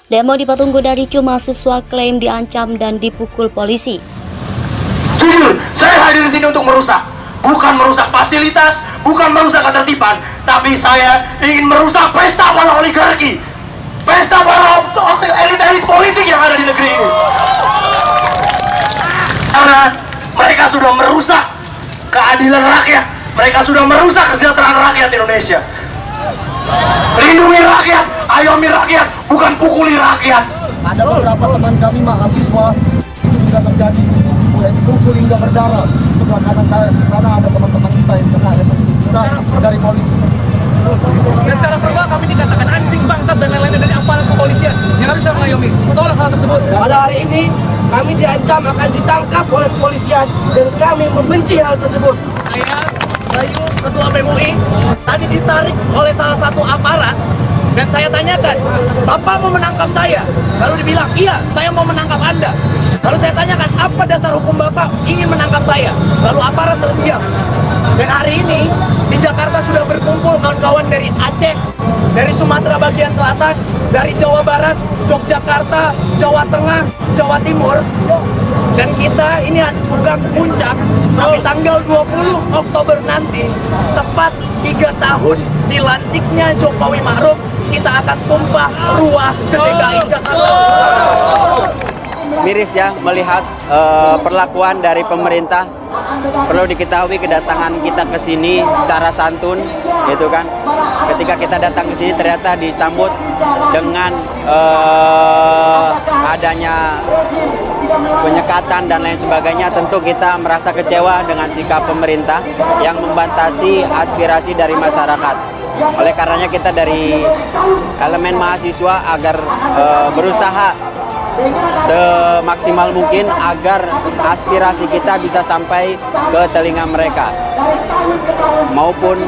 Demo di Patung Kuda ricuh, mahasiswa klaim diancam dan dipukul polisi. Jujur, saya hadir di sini untuk merusak, bukan merusak fasilitas, bukan merusak ketertiban, tapi saya ingin merusak pesta para oligarki, pesta para elit-elit politik yang ada di negeri ini. Karena mereka sudah merusak keadilan rakyat, mereka sudah merusak kesejahteraan rakyat Indonesia. Lindungi rakyat, ayomi rakyat, bukan pukuli rakyat. Ada beberapa teman kami mahasiswa itu sudah terjadi, mulai dipukul hingga berdarah. Di sebelah kanan saya, di sana ada teman-teman kita yang kena representasi dari polisi. Dan secara verbal kami dikatakan anjing, bangsat dan lain-lain dari aparat kepolisian yang harus mengayomi. Tolak hal tersebut. Pada hari ini kami diancam akan ditangkap oleh kepolisian dan kami membenci hal tersebut. Saya, Bayu, Ketua BEM-UI, tadi ditarik oleh salah satu aparat dan saya tanyakan, Bapak mau menangkap saya? Lalu dibilang, iya, saya mau menangkap Anda. Lalu saya tanyakan, apa dasar hukum Bapak ingin menangkap saya? Lalu aparat terdiam. Dan hari ini di Jakarta sudah berkumpul kawan-kawan dari Aceh, dari Sumatera bagian selatan, dari Jawa Barat, Yogyakarta, Jawa Tengah, Jawa Timur. Dan kita ini bukan puncak, tapi tanggal 20 Oktober nanti, tepat 3 tahun dilantiknya Jokowi Ma'ruf, kita akan tumpah ruah ke DKI Jakarta. Miris ya melihat perlakuan dari pemerintah. Perlu diketahui kedatangan kita ke sini secara santun, gitu kan. Ketika kita datang ke sini ternyata disambut dengan adanya penyekatan dan lain sebagainya. Tentu kita merasa kecewa dengan sikap pemerintah yang membatasi aspirasi dari masyarakat. Oleh karenanya kita dari elemen mahasiswa agar berusaha semaksimal mungkin agar aspirasi kita bisa sampai ke telinga mereka, maupun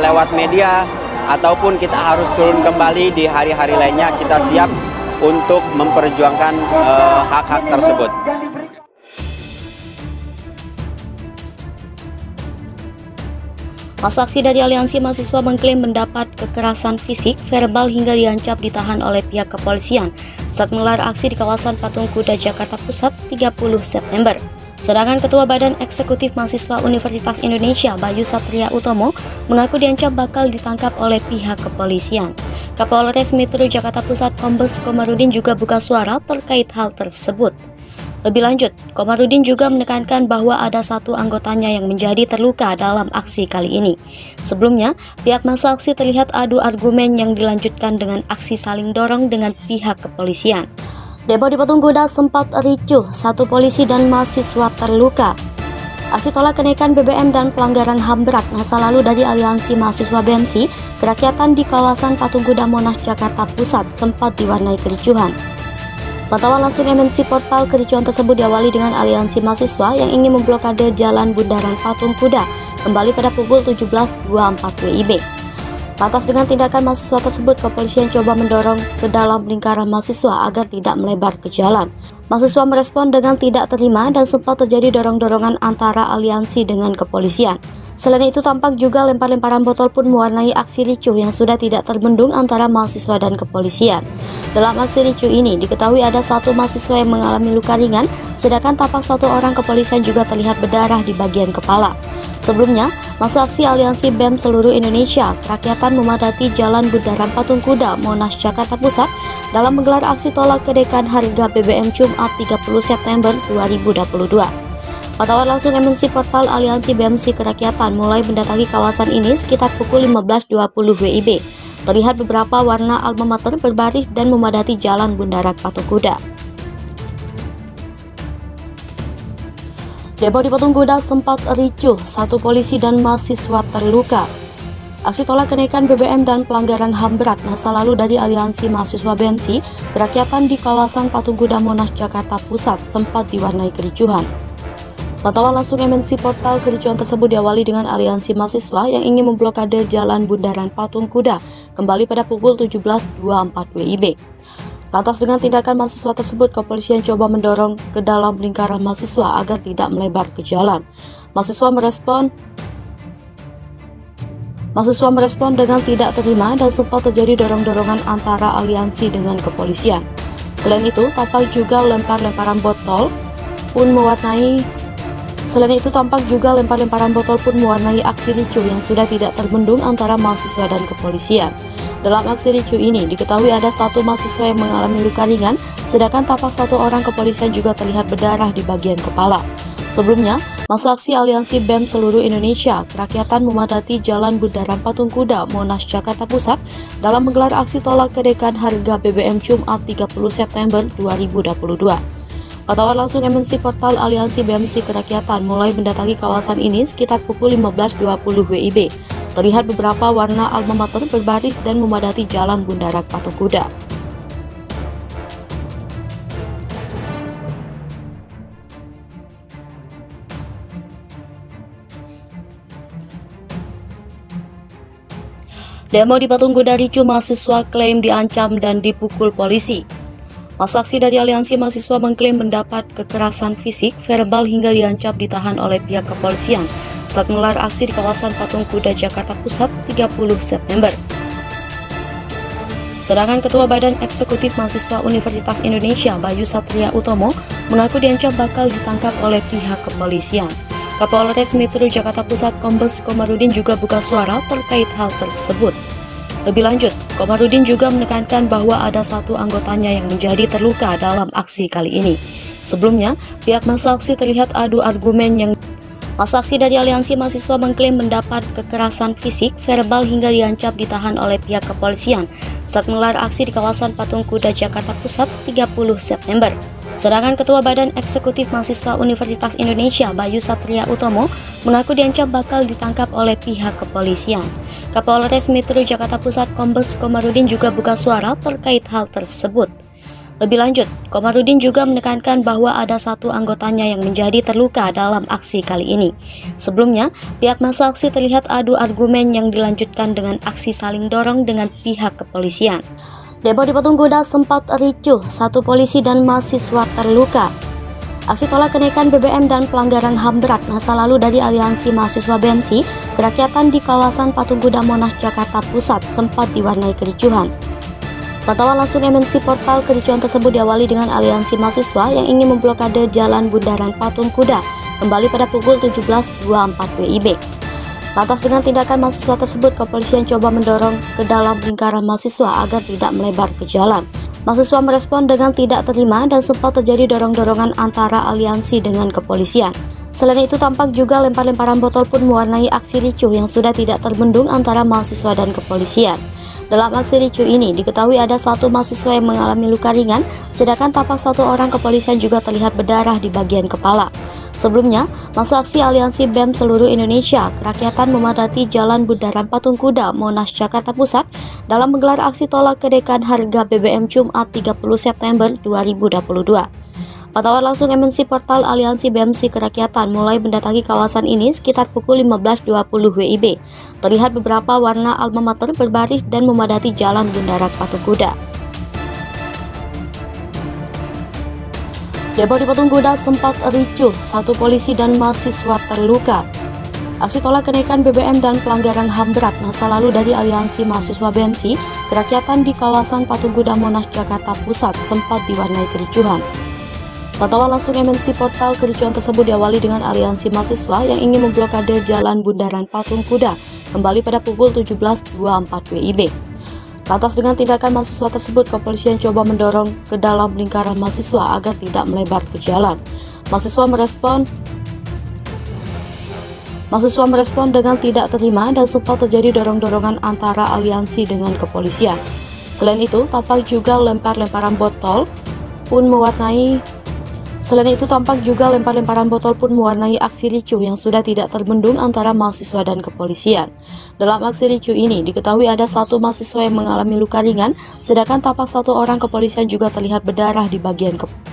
lewat media, ataupun kita harus turun kembali di hari-hari lainnya. Kita siap untuk memperjuangkan hak-hak tersebut. Masa aksi dari Aliansi Mahasiswa mengklaim mendapat kekerasan fisik, verbal hingga diancam ditahan oleh pihak kepolisian saat menggelar aksi di kawasan Patung Kuda, Jakarta Pusat 30 September. Sedangkan Ketua Badan Eksekutif Mahasiswa Universitas Indonesia, Bayu Satria Utomo, mengaku diancam bakal ditangkap oleh pihak kepolisian. Kapolres Metro Jakarta Pusat, Kombes Komarudin juga buka suara terkait hal tersebut. Lebih lanjut, Komarudin juga menekankan bahwa ada satu anggotanya yang menjadi terluka dalam aksi kali ini. Sebelumnya, pihak massa aksi terlihat adu argumen yang dilanjutkan dengan aksi saling dorong dengan pihak kepolisian. Demo di Patung Kuda sempat ricuh, satu polisi dan mahasiswa terluka. Aksi tolak kenaikan BBM dan pelanggaran HAM berat masa lalu dari Aliansi Mahasiswa BMC kerakyatan di kawasan Patung Kuda Monas, Jakarta Pusat sempat diwarnai kericuhan. Pantauan langsung MNC Portal, kericuhan tersebut diawali dengan Aliansi Mahasiswa yang ingin memblokade Jalan Bundaran Patung Kuda kembali pada pukul 17.24 WIB. Lantas dengan tindakan mahasiswa tersebut, kepolisian coba mendorong ke dalam lingkaran mahasiswa agar tidak melebar ke jalan. Mahasiswa merespon dengan tidak terima dan sempat terjadi dorong-dorongan antara aliansi dengan kepolisian. Selain itu, tampak juga lempar-lemparan botol pun mewarnai aksi ricuh yang sudah tidak terbendung antara mahasiswa dan kepolisian. Dalam aksi ricuh ini, diketahui ada satu mahasiswa yang mengalami luka ringan, sedangkan tampak satu orang kepolisian juga terlihat berdarah di bagian kepala. Sebelumnya, masa aksi Aliansi BEM seluruh Indonesia kerakyatan memadati Jalan Bundaran Patung Kuda, Monas, Jakarta Pusat dalam menggelar aksi tolak kenaikan harga BBM Jumat 30 September 2022. Pantauan langsung MNC Portal Aliansi BMC Kerakyatan mulai mendatangi kawasan ini sekitar pukul 15.20 WIB. Terlihat beberapa warna alma mater berbaris dan memadati Jalan Bundaran Patung Kuda. Demo di Patung Kuda sempat ricuh, satu polisi dan mahasiswa terluka. Aksi tolak kenaikan BBM dan pelanggaran HAM berat masa lalu dari Aliansi Mahasiswa BMC Kerakyatan di kawasan Patung Kuda Monas, Jakarta Pusat sempat diwarnai kericuhan. Pantauan langsung MNC Portal, kericuhan tersebut diawali dengan Aliansi Mahasiswa yang ingin memblokade Jalan Bundaran Patung Kuda kembali pada pukul 17.24 WIB. Lantas dengan tindakan mahasiswa tersebut, kepolisian coba mendorong ke dalam lingkaran mahasiswa agar tidak melebar ke jalan. Mahasiswa merespon dengan tidak terima dan sempat terjadi dorong-dorongan antara aliansi dengan kepolisian. Selain itu, tampak juga lempar-lemparan botol pun mewarnai aksi ricuh yang sudah tidak terbendung antara mahasiswa dan kepolisian. Dalam aksi ricuh ini, diketahui ada satu mahasiswa yang mengalami luka ringan, sedangkan tampak satu orang kepolisian juga terlihat berdarah di bagian kepala. Sebelumnya, masa aksi Aliansi BEM seluruh Indonesia Kerakyatan memadati Jalan Bundaran Patung Kuda, Monas, Jakarta Pusat dalam menggelar aksi tolak kenaikan harga BBM Jumat 30 September 2022. Pantauan langsung MNC Portal Aliansi BEMSI Kerakyatan mulai mendatangi kawasan ini sekitar pukul 15.20 WIB. Terlihat beberapa warna alma mater berbaris dan memadati Jalan Bundaran Patung Kuda. Demo di Patung Kuda ricuh, mahasiswa klaim diancam dan dipukul polisi. Masa aksi dari Aliansi Mahasiswa mengklaim mendapat kekerasan fisik, verbal hingga diancam ditahan oleh pihak kepolisian saat menggelar aksi di kawasan Patung Kuda, Jakarta Pusat 30 September. Sedangkan Ketua Badan Eksekutif Mahasiswa Universitas Indonesia, Bayu Satria Utomo, mengaku diancam bakal ditangkap oleh pihak kepolisian. Kapolres Metro Jakarta Pusat Kombes Komarudin juga buka suara terkait hal tersebut. Lebih lanjut, Komarudin juga menekankan bahwa ada satu anggotanya yang menjadi terluka dalam aksi kali ini. Sebelumnya, pihak masa aksi terlihat adu argumen yang masa aksi dari Aliansi Mahasiswa mengklaim mendapat kekerasan fisik, verbal hingga diancam ditahan oleh pihak kepolisian saat menggelar aksi di kawasan Patung Kuda, Jakarta Pusat 30 September. Sedangkan Ketua Badan Eksekutif Mahasiswa Universitas Indonesia, Bayu Satria Utomo, mengaku diancam bakal ditangkap oleh pihak kepolisian. Kapolres Metro Jakarta Pusat Kombes Komarudin juga buka suara terkait hal tersebut. Lebih lanjut, Komarudin juga menekankan bahwa ada satu anggotanya yang menjadi terluka dalam aksi kali ini. Sebelumnya, pihak massa aksi terlihat adu argumen yang dilanjutkan dengan aksi saling dorong dengan pihak kepolisian. Demo di Patung Kuda sempat ricuh, satu polisi dan mahasiswa terluka. Aksi tolak kenaikan BBM dan pelanggaran HAM berat masa lalu dari Aliansi Mahasiswa BEMSI Kerakyatan di kawasan Patung Kuda Monas, Jakarta Pusat sempat diwarnai kericuhan. Pantauan langsung MNC Portal, kericuhan tersebut diawali dengan aliansi mahasiswa yang ingin memblokade Jalan Bundaran Patung Kuda kembali pada pukul 17.24 WIB. Lantas dengan tindakan mahasiswa tersebut, kepolisian coba mendorong ke dalam lingkaran mahasiswa agar tidak melebar ke jalan. Mahasiswa merespon dengan tidak terima dan sempat terjadi dorong-dorongan antara aliansi dengan kepolisian. Selain itu, tampak juga lempar-lemparan botol pun mewarnai aksi ricuh yang sudah tidak terbendung antara mahasiswa dan kepolisian. Dalam aksi ricuh ini, diketahui ada satu mahasiswa yang mengalami luka ringan, sedangkan tampak satu orang kepolisian juga terlihat berdarah di bagian kepala. Sebelumnya, masa aksi Aliansi BEM seluruh Indonesia Kerakyatan memadati Jalan Bundaran Patung Kuda, Monas, Jakarta Pusat dalam menggelar aksi tolak kenaikan harga BBM Jumat 30 September 2022. Pantauan langsung MNC Portal Aliansi BEMSI Kerakyatan mulai mendatangi kawasan ini sekitar pukul 15.20 WIB. Terlihat beberapa warna alma mater berbaris dan memadati Jalan Bundaran Patung Kuda. Demo di Patung Kuda sempat ricuh, satu polisi dan mahasiswa terluka. Aksi tolak kenaikan BBM dan pelanggaran HAM berat masa lalu dari Aliansi Mahasiswa BEMSI Kerakyatan di kawasan Patung Kuda Monas, Jakarta Pusat sempat diwarnai kericuhan. Pantauan langsung MNC Portal, kericuhan tersebut diawali dengan aliansi mahasiswa yang ingin memblokade Jalan Bundaran Patung Kuda kembali pada pukul 17.24 WIB. Lantas dengan tindakan mahasiswa tersebut, kepolisian coba mendorong ke dalam lingkaran mahasiswa agar tidak melebar ke jalan. Mahasiswa merespon dengan tidak terima dan sempat terjadi dorong-dorongan antara aliansi dengan kepolisian. Selain itu, tampak juga lempar-lemparan botol pun mewarnai aksi ricuh yang sudah tidak terbendung antara mahasiswa dan kepolisian. Dalam aksi ricuh ini, diketahui ada satu mahasiswa yang mengalami luka ringan, sedangkan tampak satu orang kepolisian juga terlihat berdarah di bagian kepala.